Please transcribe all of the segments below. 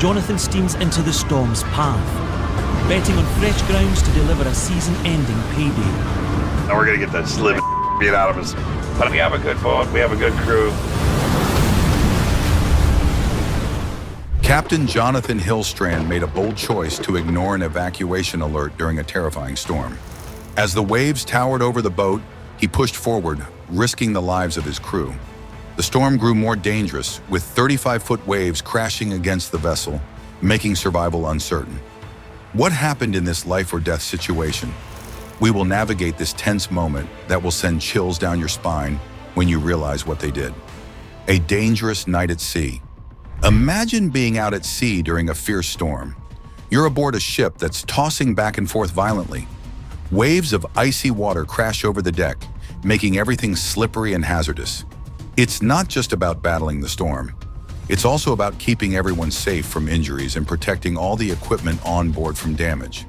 Johnathan steams into the storm's path, betting on fresh grounds to deliver a season-ending payday. Now we're going to get this living beat out of us. But we have a good boat, we have a good crew. Captain Johnathan Hillstrand made a bold choice to ignore an evacuation alert during a terrifying storm. As the waves towered over the boat, he pushed forward, risking the lives of his crew. The storm grew more dangerous, with 35-foot waves crashing against the vessel, making survival uncertain. What happened in this life-or-death situation? We will navigate this tense moment that will send chills down your spine when you realize what they did. A dangerous night at sea. Imagine being out at sea during a fierce storm. You're aboard a ship that's tossing back and forth violently. Waves of icy water crash over the deck, making everything slippery and hazardous. It's not just about battling the storm. It's also about keeping everyone safe from injuries and protecting all the equipment on board from damage.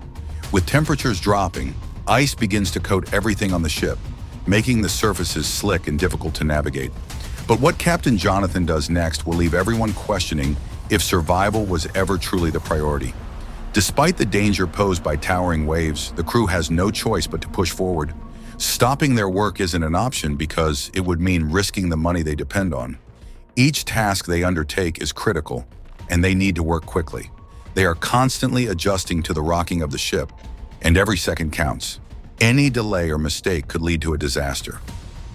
With temperatures dropping, ice begins to coat everything on the ship, making the surfaces slick and difficult to navigate. But what Captain Johnathan does next will leave everyone questioning if survival was ever truly the priority. Despite the danger posed by towering waves, the crew has no choice but to push forward. Stopping their work isn't an option because it would mean risking the money they depend on. Each task they undertake is critical, and they need to work quickly. They are constantly adjusting to the rocking of the ship, and every second counts. Any delay or mistake could lead to a disaster.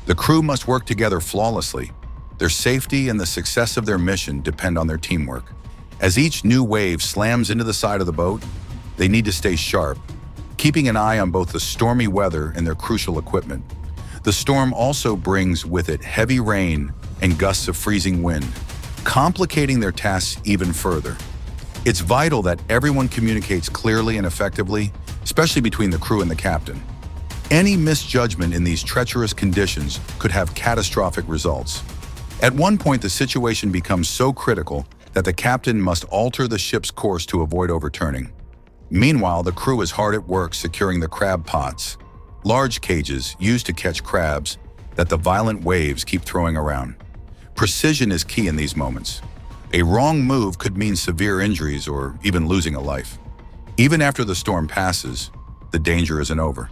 The crew must work together flawlessly. Their safety and the success of their mission depend on their teamwork. As each new wave slams into the side of the boat, they need to stay sharp, keeping an eye on both the stormy weather and their crucial equipment. The storm also brings with it heavy rain and gusts of freezing wind, complicating their tasks even further. It's vital that everyone communicates clearly and effectively, especially between the crew and the captain. Any misjudgment in these treacherous conditions could have catastrophic results. At one point, the situation becomes so critical that the captain must alter the ship's course to avoid overturning. Meanwhile, the crew is hard at work securing the crab pots, large cages used to catch crabs that the violent waves keep throwing around. Precision is key in these moments. A wrong move could mean severe injuries or even losing a life. Even after the storm passes, the danger isn't over.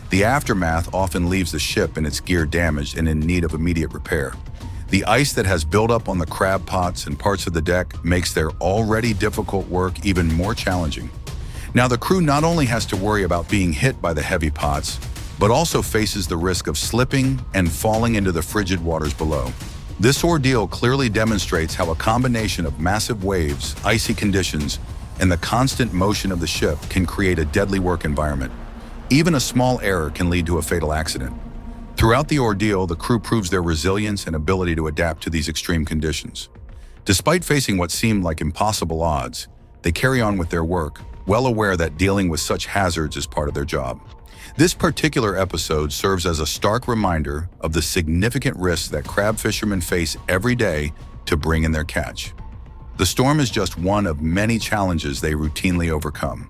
The aftermath often leaves the ship and its gear damaged and in need of immediate repair. The ice that has built up on the crab pots and parts of the deck makes their already difficult work even more challenging. Now, the crew not only has to worry about being hit by the heavy pots, but also faces the risk of slipping and falling into the frigid waters below. This ordeal clearly demonstrates how a combination of massive waves, icy conditions, and the constant motion of the ship can create a deadly work environment. Even a small error can lead to a fatal accident. Throughout the ordeal, the crew proves their resilience and ability to adapt to these extreme conditions. Despite facing what seemed like impossible odds, they carry on with their work, well aware that dealing with such hazards is part of their job. This particular episode serves as a stark reminder of the significant risks that crab fishermen face every day to bring in their catch. The storm is just one of many challenges they routinely overcome.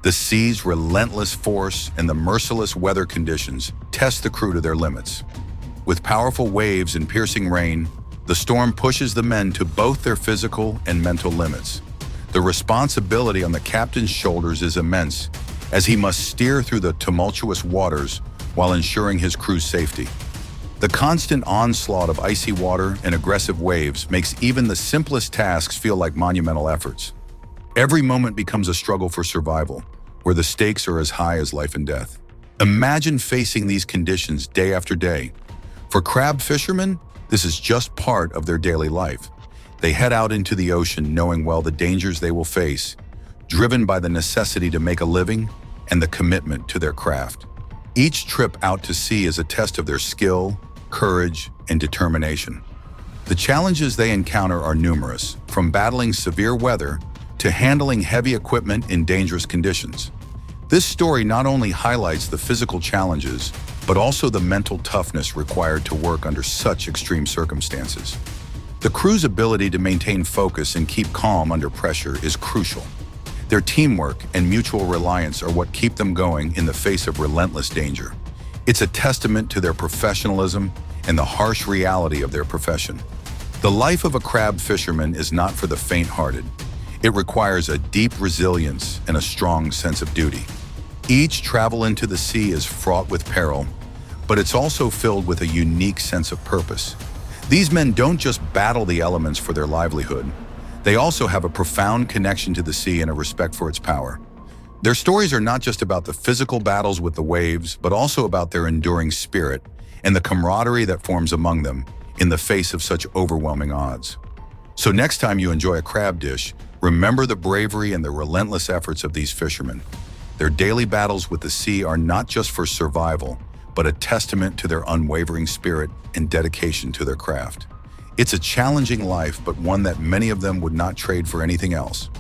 The sea's relentless force and the merciless weather conditions test the crew to their limits. With powerful waves and piercing rain, the storm pushes the men to both their physical and mental limits. The responsibility on the captain's shoulders is immense, as he must steer through the tumultuous waters while ensuring his crew's safety. The constant onslaught of icy water and aggressive waves makes even the simplest tasks feel like monumental efforts. Every moment becomes a struggle for survival, where the stakes are as high as life and death. Imagine facing these conditions day after day. For crab fishermen, this is just part of their daily life. They head out into the ocean knowing well the dangers they will face, driven by the necessity to make a living and the commitment to their craft. Each trip out to sea is a test of their skill, courage, and determination. The challenges they encounter are numerous, from battling severe weather to handling heavy equipment in dangerous conditions. This story not only highlights the physical challenges, but also the mental toughness required to work under such extreme circumstances. The crew's ability to maintain focus and keep calm under pressure is crucial. Their teamwork and mutual reliance are what keep them going in the face of relentless danger. It's a testament to their professionalism and the harsh reality of their profession. The life of a crab fisherman is not for the faint-hearted. It requires a deep resilience and a strong sense of duty. Each travel into the sea is fraught with peril, but it's also filled with a unique sense of purpose. These men don't just battle the elements for their livelihood. They also have a profound connection to the sea and a respect for its power. Their stories are not just about the physical battles with the waves, but also about their enduring spirit and the camaraderie that forms among them in the face of such overwhelming odds. So next time you enjoy a crab dish, remember the bravery and the relentless efforts of these fishermen. Their daily battles with the sea are not just for survival, but a testament to their unwavering spirit and dedication to their craft. It's a challenging life, but one that many of them would not trade for anything else.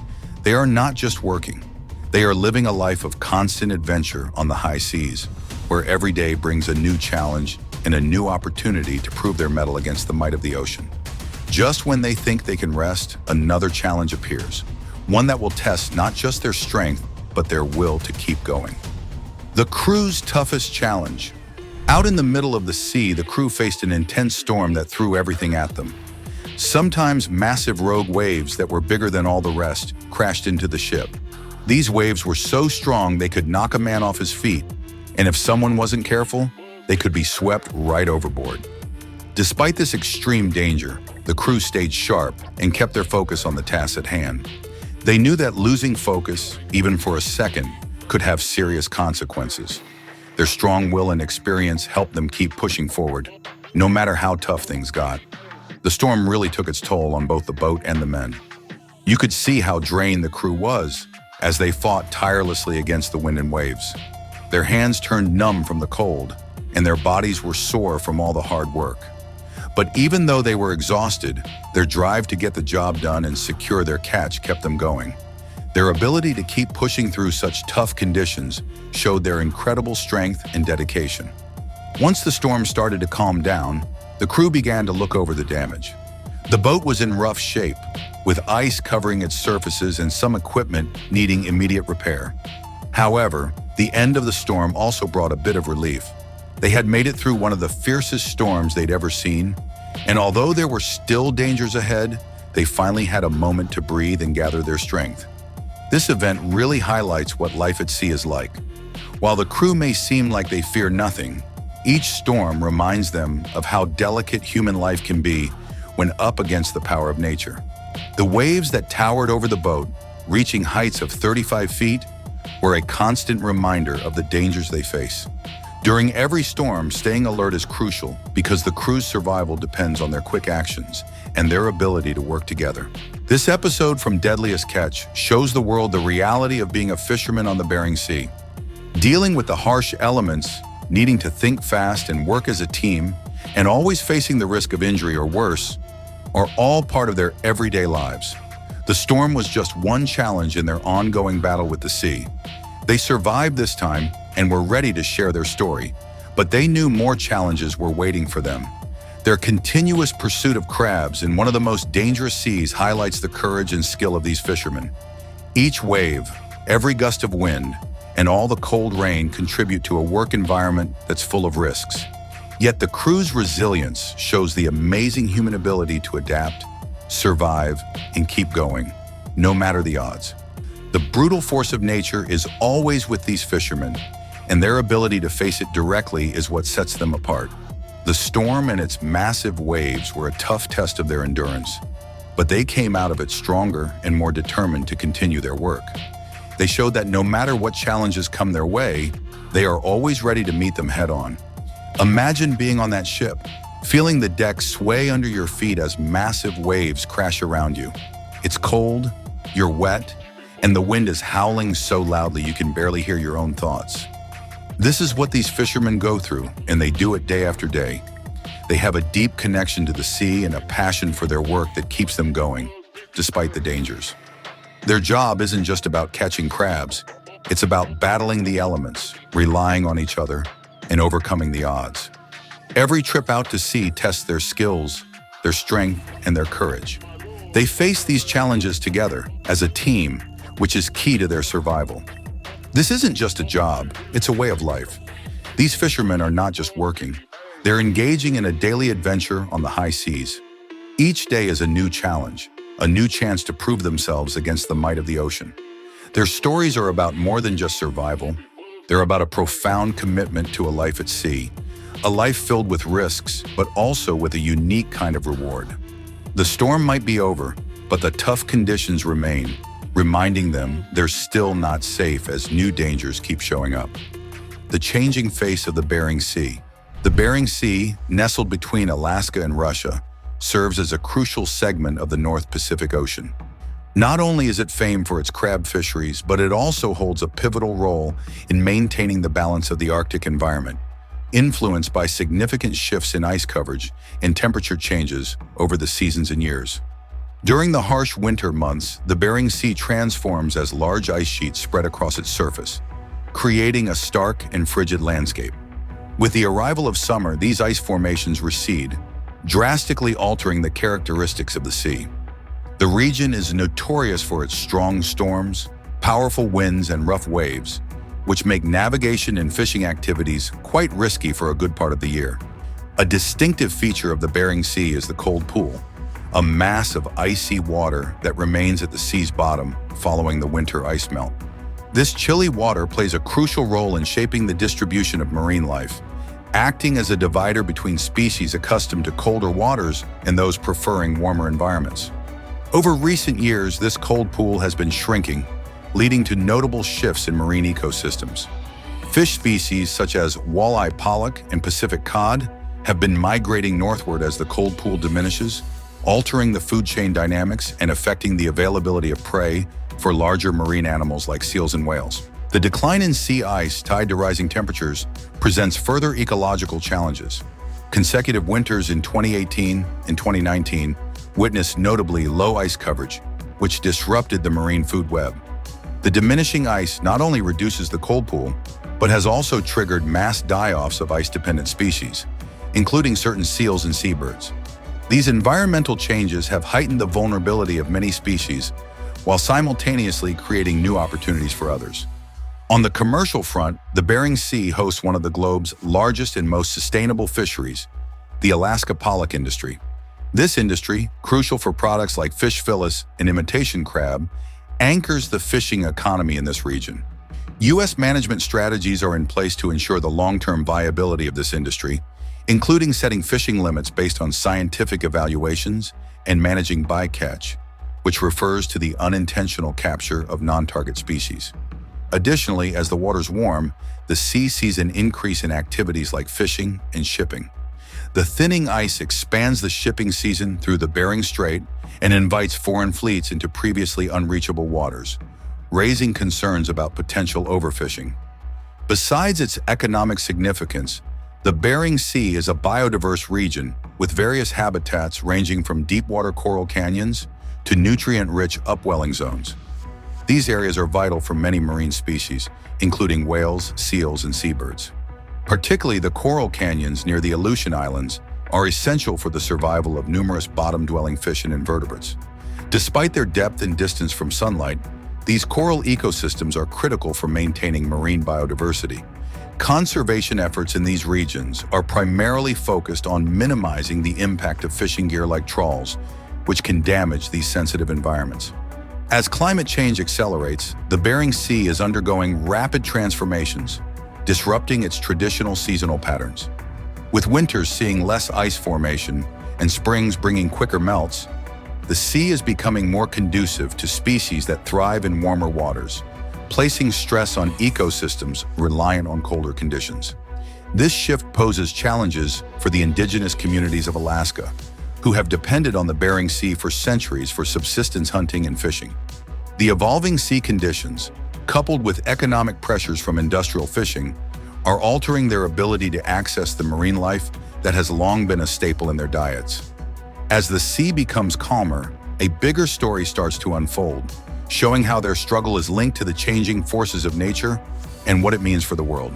They are not just working. They are living a life of constant adventure on the high seas, where every day brings a new challenge and a new opportunity to prove their mettle against the might of the ocean. Just when they think they can rest, another challenge appears, one that will test not just their strength, but their will to keep going. The crew's toughest challenge. Out in the middle of the sea, the crew faced an intense storm that threw everything at them. Sometimes massive rogue waves that were bigger than all the rest crashed into the ship. These waves were so strong they could knock a man off his feet, and if someone wasn't careful, they could be swept right overboard. Despite this extreme danger, the crew stayed sharp and kept their focus on the task at hand. They knew that losing focus, even for a second, could have serious consequences. Their strong will and experience helped them keep pushing forward, no matter how tough things got. The storm really took its toll on both the boat and the men. You could see how drained the crew was as they fought tirelessly against the wind and waves. Their hands turned numb from the cold, and their bodies were sore from all the hard work. But even though they were exhausted, their drive to get the job done and secure their catch kept them going. Their ability to keep pushing through such tough conditions showed their incredible strength and dedication. Once the storm started to calm down, the crew began to look over the damage. The boat was in rough shape, with ice covering its surfaces and some equipment needing immediate repair. However, the end of the storm also brought a bit of relief. They had made it through one of the fiercest storms they'd ever seen, and although there were still dangers ahead, they finally had a moment to breathe and gather their strength. This event really highlights what life at sea is like. While the crew may seem like they fear nothing, each storm reminds them of how delicate human life can be when up against the power of nature. The waves that towered over the boat, reaching heights of 35 feet, were a constant reminder of the dangers they face. During every storm, staying alert is crucial because the crew's survival depends on their quick actions and their ability to work together. This episode from Deadliest Catch shows the world the reality of being a fisherman on the Bering Sea. Dealing with the harsh elements, needing to think fast and work as a team, and always facing the risk of injury or worse, are all part of their everyday lives. The storm was just one challenge in their ongoing battle with the sea. They survived this time and were ready to share their story, but they knew more challenges were waiting for them. Their continuous pursuit of crabs in one of the most dangerous seas highlights the courage and skill of these fishermen. Each wave, every gust of wind, and all the cold rain contribute to a work environment that's full of risks. Yet the crew's resilience shows the amazing human ability to adapt, survive, and keep going, no matter the odds. The brutal force of nature is always with these fishermen, and their ability to face it directly is what sets them apart. The storm and its massive waves were a tough test of their endurance, but they came out of it stronger and more determined to continue their work. They showed that no matter what challenges come their way, they are always ready to meet them head-on. Imagine being on that ship, feeling the deck sway under your feet as massive waves crash around you. It's cold, you're wet, and the wind is howling so loudly you can barely hear your own thoughts. This is what these fishermen go through, and they do it day after day. They have a deep connection to the sea and a passion for their work that keeps them going, despite the dangers. Their job isn't just about catching crabs. It's about battling the elements, relying on each other, and overcoming the odds. Every trip out to sea tests their skills, their strength, and their courage. They face these challenges together as a team, which is key to their survival. This isn't just a job, it's a way of life. These fishermen are not just working, they're engaging in a daily adventure on the high seas. Each day is a new challenge, a new chance to prove themselves against the might of the ocean. Their stories are about more than just survival. They're about a profound commitment to a life at sea, a life filled with risks, but also with a unique kind of reward. The storm might be over, but the tough conditions remain, reminding them they're still not safe as new dangers keep showing up. The changing face of the Bering Sea. The Bering Sea, nestled between Alaska and Russia, serves as a crucial segment of the North Pacific Ocean. Not only is it famed for its crab fisheries, but it also holds a pivotal role in maintaining the balance of the Arctic environment, influenced by significant shifts in ice coverage and temperature changes over the seasons and years. During the harsh winter months, the Bering Sea transforms as large ice sheets spread across its surface, creating a stark and frigid landscape. With the arrival of summer, these ice formations recede, drastically altering the characteristics of the sea. The region is notorious for its strong storms, powerful winds, and rough waves, which make navigation and fishing activities quite risky for a good part of the year. A distinctive feature of the Bering Sea is the cold pool, a mass of icy water that remains at the sea's bottom following the winter ice melt. This chilly water plays a crucial role in shaping the distribution of marine life, acting as a divider between species accustomed to colder waters and those preferring warmer environments. Over recent years, this cold pool has been shrinking, leading to notable shifts in marine ecosystems. Fish species such as walleye pollock and Pacific cod have been migrating northward as the cold pool diminishes, altering the food chain dynamics and affecting the availability of prey for larger marine animals like seals and whales. The decline in sea ice tied to rising temperatures presents further ecological challenges. Consecutive winters in 2018 and 2019 witnessed notably low ice coverage, which disrupted the marine food web. The diminishing ice not only reduces the cold pool, but has also triggered mass die-offs of ice-dependent species, including certain seals and seabirds. These environmental changes have heightened the vulnerability of many species, while simultaneously creating new opportunities for others. On the commercial front, the Bering Sea hosts one of the globe's largest and most sustainable fisheries, the Alaska pollock industry. This industry, crucial for products like fish fillets and imitation crab, anchors the fishing economy in this region. U.S. management strategies are in place to ensure the long-term viability of this industry, including setting fishing limits based on scientific evaluations and managing bycatch, which refers to the unintentional capture of non-target species. Additionally, as the waters warm, the sea sees an increase in activities like fishing and shipping. The thinning ice expands the shipping season through the Bering Strait and invites foreign fleets into previously unreachable waters, raising concerns about potential overfishing. Besides its economic significance, the Bering Sea is a biodiverse region with various habitats ranging from deep-water coral canyons to nutrient-rich upwelling zones. These areas are vital for many marine species, including whales, seals, and seabirds. Particularly the coral canyons near the Aleutian Islands are essential for the survival of numerous bottom-dwelling fish and invertebrates. Despite their depth and distance from sunlight, these coral ecosystems are critical for maintaining marine biodiversity. Conservation efforts in these regions are primarily focused on minimizing the impact of fishing gear like trawls, which can damage these sensitive environments. As climate change accelerates, the Bering Sea is undergoing rapid transformations, disrupting its traditional seasonal patterns. With winters seeing less ice formation and springs bringing quicker melts, the sea is becoming more conducive to species that thrive in warmer waters, placing stress on ecosystems reliant on colder conditions. This shift poses challenges for the indigenous communities of Alaska, who have depended on the Bering Sea for centuries for subsistence hunting and fishing. The evolving sea conditions, coupled with economic pressures from industrial fishing, are altering their ability to access the marine life that has long been a staple in their diets. As the sea becomes calmer, a bigger story starts to unfold, showing how their struggle is linked to the changing forces of nature and what it means for the world.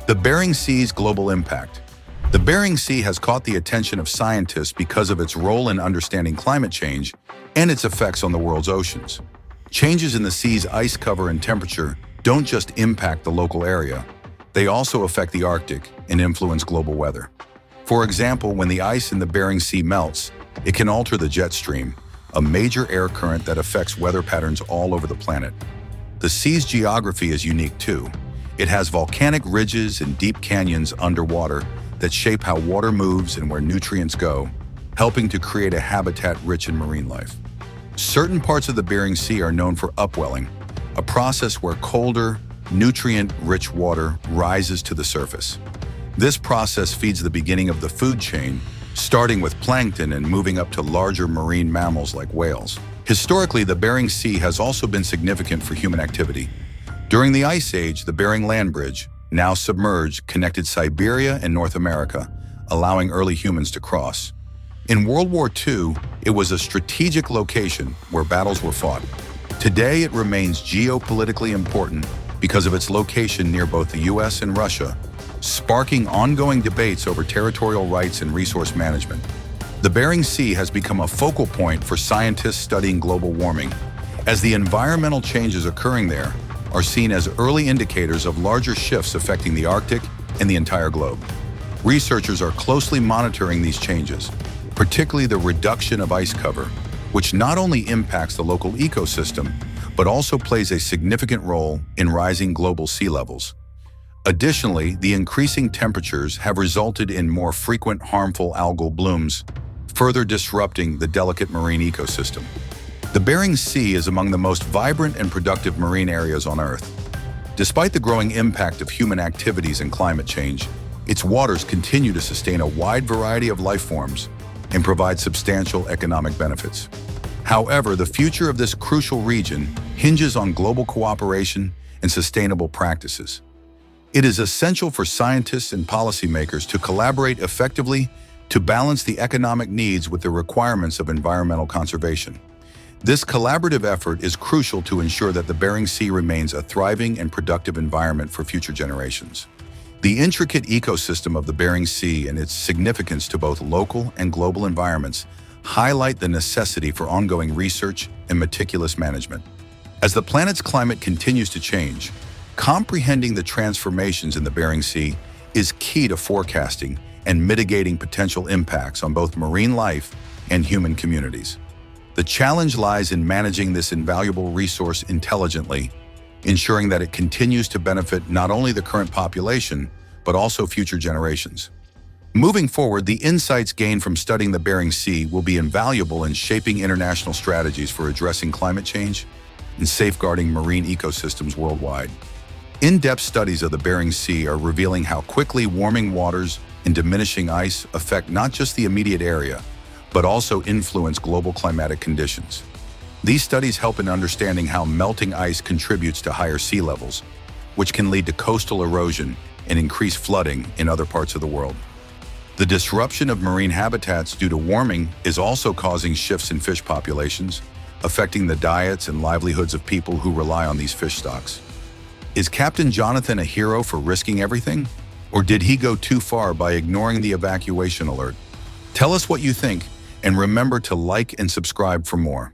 The Bering Sea's global impact. The Bering Sea has caught the attention of scientists because of its role in understanding climate change and its effects on the world's oceans. Changes in the sea's ice cover and temperature don't just impact the local area, they also affect the Arctic and influence global weather. For example, when the ice in the Bering Sea melts, it can alter the jet stream, a major air current that affects weather patterns all over the planet. The sea's geography is unique too. It has volcanic ridges and deep canyons underwater that shape how water moves and where nutrients go, helping to create a habitat rich in marine life. Certain parts of the Bering Sea are known for upwelling, a process where colder, nutrient-rich water rises to the surface. This process feeds the beginning of the food chain, starting with plankton and moving up to larger marine mammals like whales. Historically, the Bering Sea has also been significant for human activity. During the Ice Age, the Bering Land Bridge, now submerged, connected Siberia and North America, allowing early humans to cross. In World War II, it was a strategic location where battles were fought. Today, it remains geopolitically important because of its location near both the US and Russia, sparking ongoing debates over territorial rights and resource management. The Bering Sea has become a focal point for scientists studying global warming, as the environmental changes occurring there are seen as early indicators of larger shifts affecting the Arctic and the entire globe. Researchers are closely monitoring these changes, particularly the reduction of ice cover, which not only impacts the local ecosystem, but also plays a significant role in rising global sea levels. Additionally, the increasing temperatures have resulted in more frequent harmful algal blooms, further disrupting the delicate marine ecosystem. The Bering Sea is among the most vibrant and productive marine areas on Earth. Despite the growing impact of human activities and climate change, its waters continue to sustain a wide variety of life forms and provide substantial economic benefits. However, the future of this crucial region hinges on global cooperation and sustainable practices. It is essential for scientists and policymakers to collaborate effectively to balance the economic needs with the requirements of environmental conservation. This collaborative effort is crucial to ensure that the Bering Sea remains a thriving and productive environment for future generations. The intricate ecosystem of the Bering Sea and its significance to both local and global environments highlight the necessity for ongoing research and meticulous management. As the planet's climate continues to change, comprehending the transformations in the Bering Sea is key to forecasting and mitigating potential impacts on both marine life and human communities. The challenge lies in managing this invaluable resource intelligently, ensuring that it continues to benefit not only the current population, but also future generations. Moving forward, the insights gained from studying the Bering Sea will be invaluable in shaping international strategies for addressing climate change and safeguarding marine ecosystems worldwide. In-depth studies of the Bering Sea are revealing how quickly warming waters and diminishing ice affect not just the immediate area, but also influence global climatic conditions. These studies help in understanding how melting ice contributes to higher sea levels, which can lead to coastal erosion and increased flooding in other parts of the world. The disruption of marine habitats due to warming is also causing shifts in fish populations, affecting the diets and livelihoods of people who rely on these fish stocks. Is Captain Johnathan a hero for risking everything? Or did he go too far by ignoring the evacuation alert? Tell us what you think, and remember to like and subscribe for more.